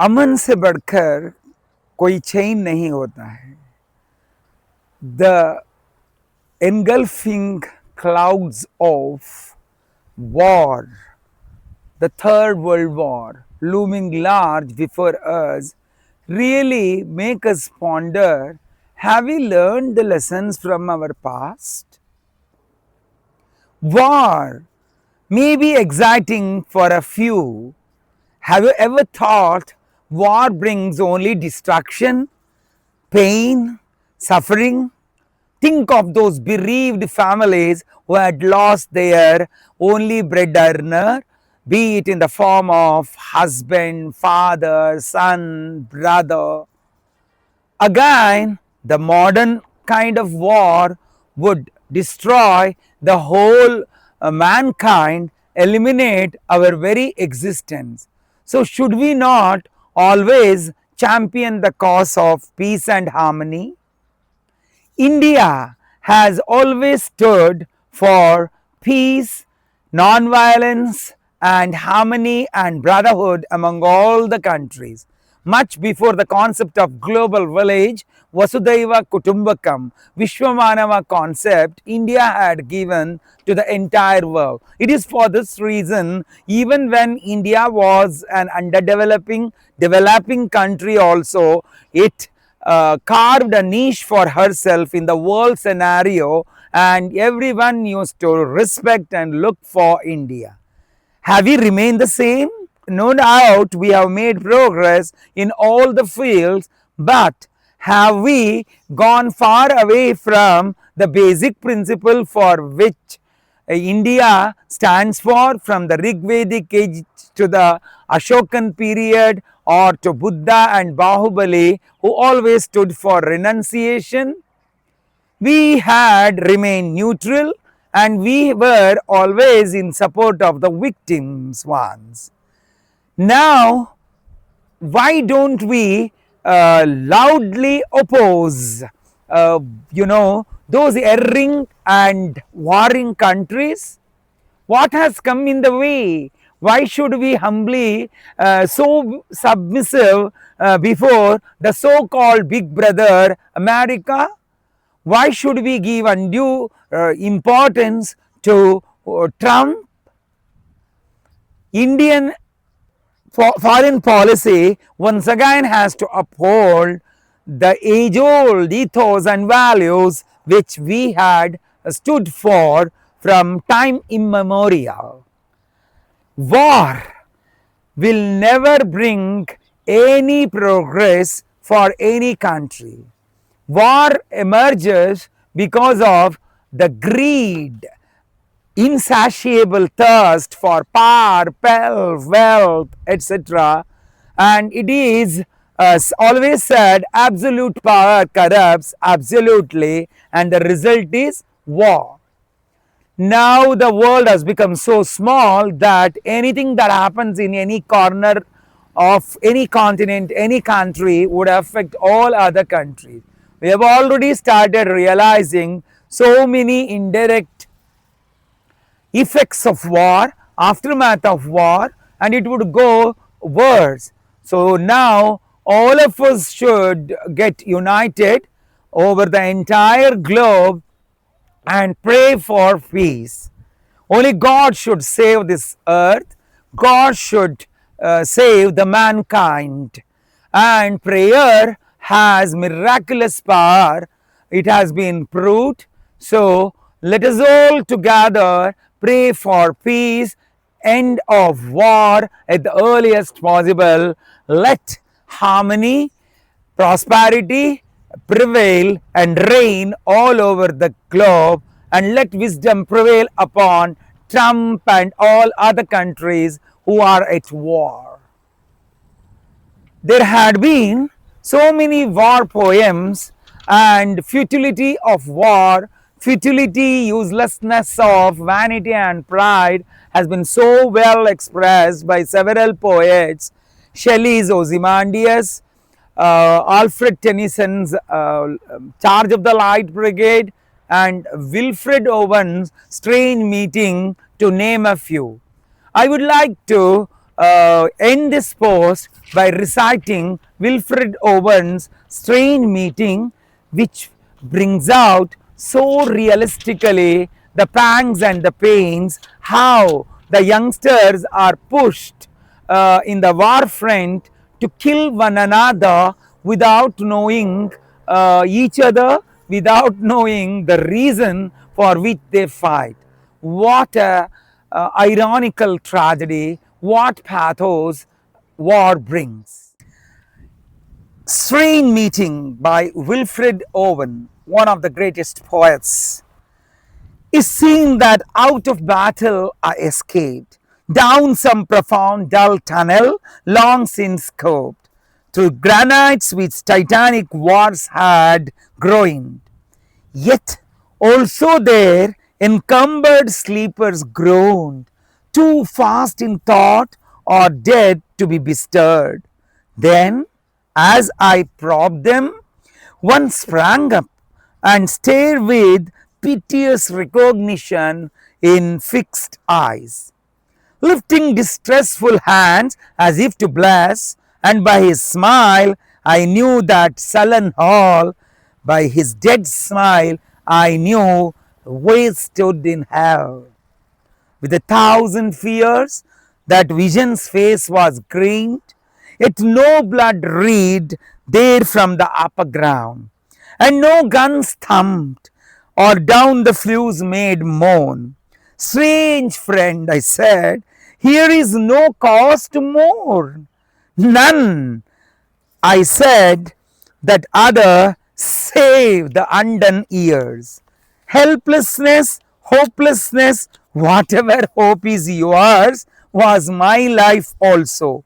अमन से बढ़कर कोई चैन नहीं होता है. The engulfing clouds of war, the Third World War, looming large before us, really make us ponder, have we learned the lessons from our past? War may be exciting for a few. Have you ever thought war brings only destruction, pain, suffering? Think of those bereaved families who had lost their only bread earner, be it in the form of husband, father, son, brother. Again, the modern kind of war would destroy the whole mankind, eliminate our very existence. So, should we not always champion the cause of peace and harmony? India has always stood for peace, non-violence and harmony and brotherhood among all the countries. Much before the concept of global village, Vasudhaiva Kutumbakam, Vishwamanava concept, India had given to the entire world. It is for this reason, even when India was an developing country also, it carved a niche for herself in the world scenario, and everyone used to respect and look for India. Have we remained the same? No doubt we have made progress in all the fields, but have we gone far away from the basic principle for which India stands for, from the Rig Vedic age to the Ashokan period, or to Buddha and Bahubali, who always stood for renunciation? We had remained neutral and we were always in support of the victims ones. Now, why don't we loudly oppose, those erring and warring countries? What has come in the way? Why should we humbly so submissive before the so-called big brother America? Why should we give undue importance to Trump? Indian foreign policy once again has to uphold the age-old ethos and values which we had stood for from time immemorial. War will never bring any progress for any country. War emerges because of the greed, insatiable thirst for power, wealth, etc. And it is always said, absolute power corrupts absolutely, and the result is war. Now the world has become so small that anything that happens in any corner of any continent, any country, would affect all other countries. We have already started realizing so many indirect effects of war, aftermath of war, and it would go worse. So now all of us should get united over the entire globe and pray for peace. Only God should save this earth. God should save the mankind. And prayer has miraculous power. It has been proved. So let us all together pray for peace, end of war at the earliest possible. Let harmony, prosperity prevail and reign all over the globe, and let wisdom prevail upon Trump and all other countries who are at war. There had been so many war poems, and futility of war, futility, uselessness of vanity and pride has been so well expressed by several poets. Shelley's Ozymandias, Alfred Tennyson's Charge of the Light Brigade, and Wilfred Owen's Strange Meeting, to name a few. I would like to end this post by reciting Wilfred Owen's strange meeting, which brings out so realistically the pangs and the pains, how the youngsters are pushed in the war front to kill one another without knowing each other, without knowing the reason for which they fight. What a ironical tragedy, what pathos war brings. Strange Meeting by Wilfred Owen, one of the greatest poets. Is seen that out of battle I escaped, down some profound dull tunnel long since scoped, through granites which titanic wars had groined. Yet also there encumbered sleepers groaned, too fast in thought or dead to be bestirred. Then, as I probed them, one sprang up and stared with piteous recognition in fixed eyes, lifting distressful hands as if to bless, and by his smile I knew that sullen hall, by his dead smile I knew we stood in hell. With 1,000 fears, that vision's face was greened, yet no blood reed there from the upper ground, and no guns thumped, or down the flues made moan. Strange friend, I said, here is no cause to mourn. None, I said, that other save the undone years. Helplessness, hopelessness, whatever hope is yours, was my life also.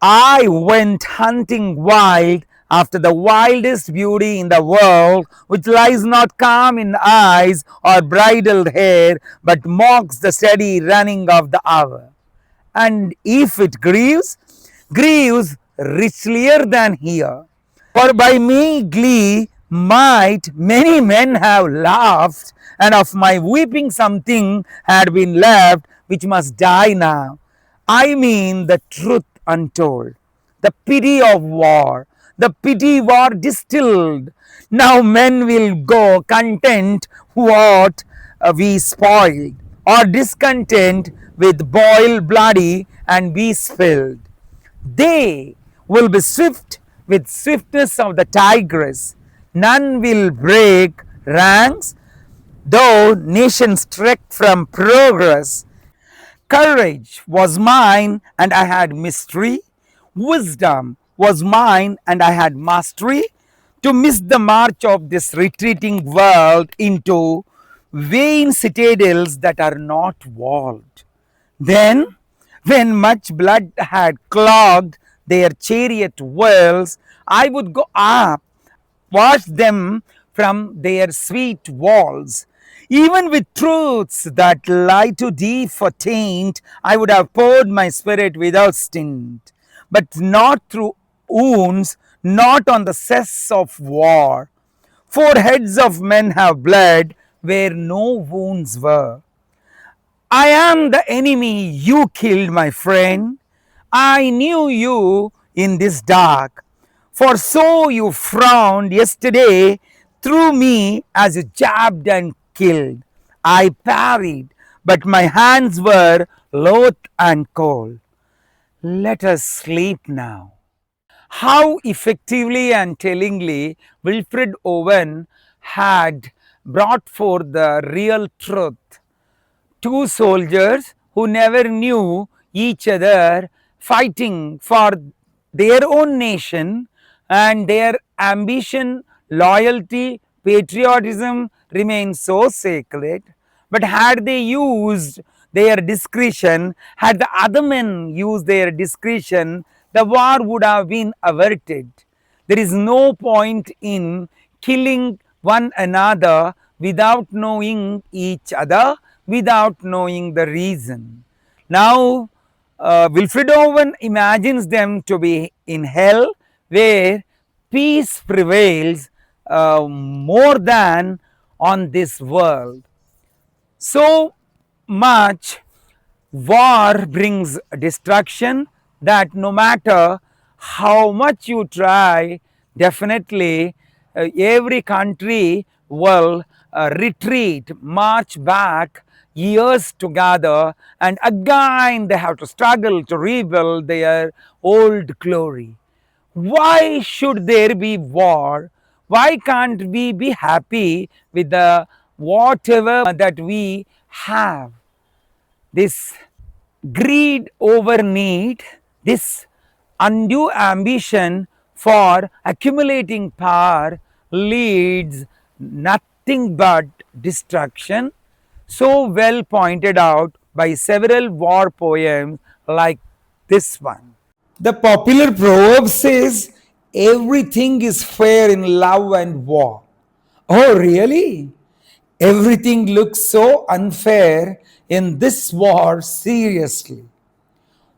I went hunting wild after the wildest beauty in the world, which lies not calm in eyes or bridled hair, but mocks the steady running of the hour. And if it grieves, grieves richlier than here. For by me glee might many men have laughed, and of my weeping something had been left which must die now. I mean the truth untold, the pity of war, the pity war distilled. Now men will go content what we spoiled, or discontent with boil bloody and be spilled. They will be swift with swiftness of the tigress. None will break ranks, though nations trek from progress. Courage was mine and I had mystery. Wisdom was mine and I had mastery to miss the march of this retreating world into vain citadels that are not walled. Then, when much blood had clogged their chariot wheels, I would go up, wash them from their sweet walls. Even with truths that lie too deep for taint, I would have poured my spirit without stint, but not through wounds, not on the cess of war. Foreheads of men have bled where no wounds were. I am the enemy you killed, my friend. I knew you in this dark, for so you frowned yesterday through me as you jabbed and killed. I parried, but my hands were loath and cold. Let us sleep now. How effectively and tellingly Wilfred Owen had brought forth the real truth. Two soldiers who never knew each other fighting for their own nation, and their ambition, loyalty, patriotism remain so sacred. But had they used their discretion, had the other men used their discretion, the war would have been averted. There is no point in killing one another without knowing each other, without knowing the reason. Now, Wilfred Owen imagines them to be in hell, where peace prevails more than on this world. So much War brings destruction that no matter how much you try, definitely every country will retreat, march back years together, and again they have to struggle to rebuild their old glory. Why should there be war? Why can't we be happy with the whatever that we have? This greed over need, this undue ambition for accumulating power leads nothing but destruction, so well pointed out by several war poems like this one. The popular proverb says everything is fair in love and war. Oh, really? Everything looks so unfair in this war, seriously.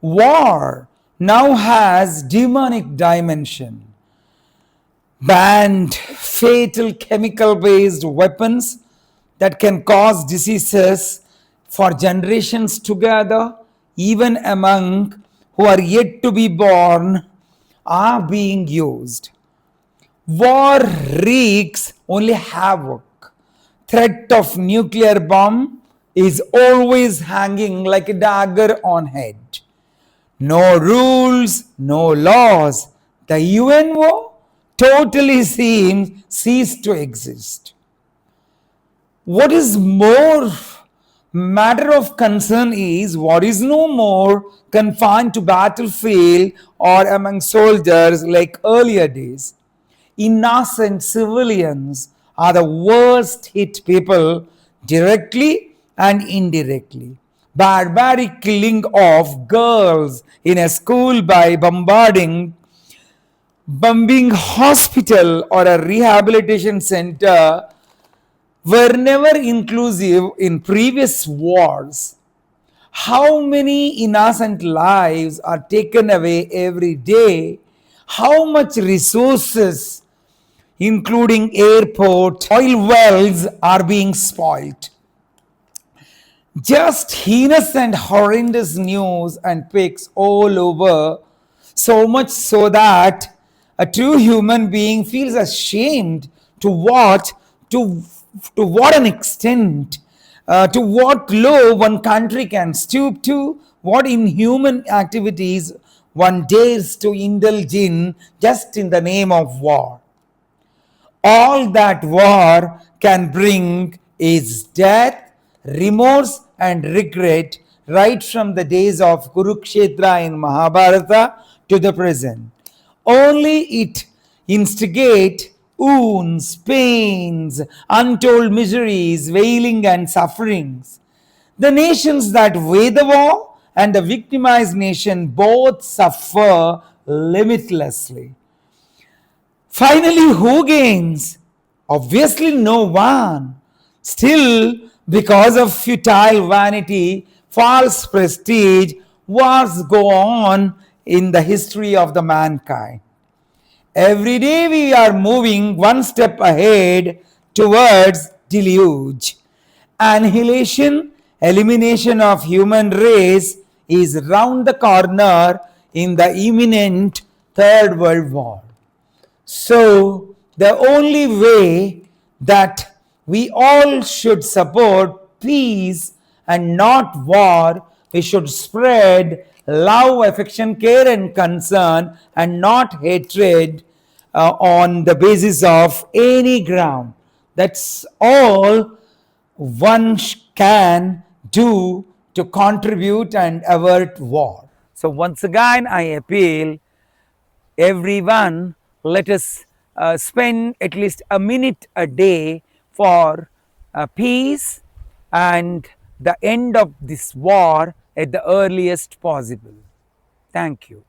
War now has demonic dimension. Banned fatal chemical based weapons that can cause diseases for generations together, even among who are yet to be born, are being used. War wreaks only havoc. Threat of nuclear bomb is always hanging like a dagger on head. No rules, no laws. The UNO totally seems ceased to exist. What is more matter of concern is what is no more confined to battlefield or among soldiers like earlier days. Innocent civilians are the worst hit people directly and indirectly. Barbaric killing of girls in a school by bombing hospital or a rehabilitation center were never inclusive in previous wars. How many innocent lives are taken away every day? How much resources, including airport, oil wells, are being spoiled? Just heinous and horrendous news and pics all over, so much so that a true human being feels ashamed to what an extent, to what low one country can stoop to, what inhuman activities one dares to indulge in just in the name of war. All that war can bring is death, remorse, and regret, right from the days of Kurukshetra in Mahabharata to the present. Only it instigate wounds, pains, untold miseries, wailing, and sufferings. The nations that wage the war and the victimized nation both suffer limitlessly. Finally, who gains? Obviously, no one. Still, because of futile vanity, false prestige, wars go on in the history of the mankind. Every day we are moving one step ahead towards deluge. Annihilation, elimination of human race is round the corner in the imminent Third World War. So, the only way that we all should support peace and not war, we should spread love, affection, care, and concern, and not hatred on the basis of any ground. That's all one can do to contribute and avert war. So, once again, I appeal everyone, let us spend at least a minute a day for peace and the end of this war at the earliest possible. Thank you.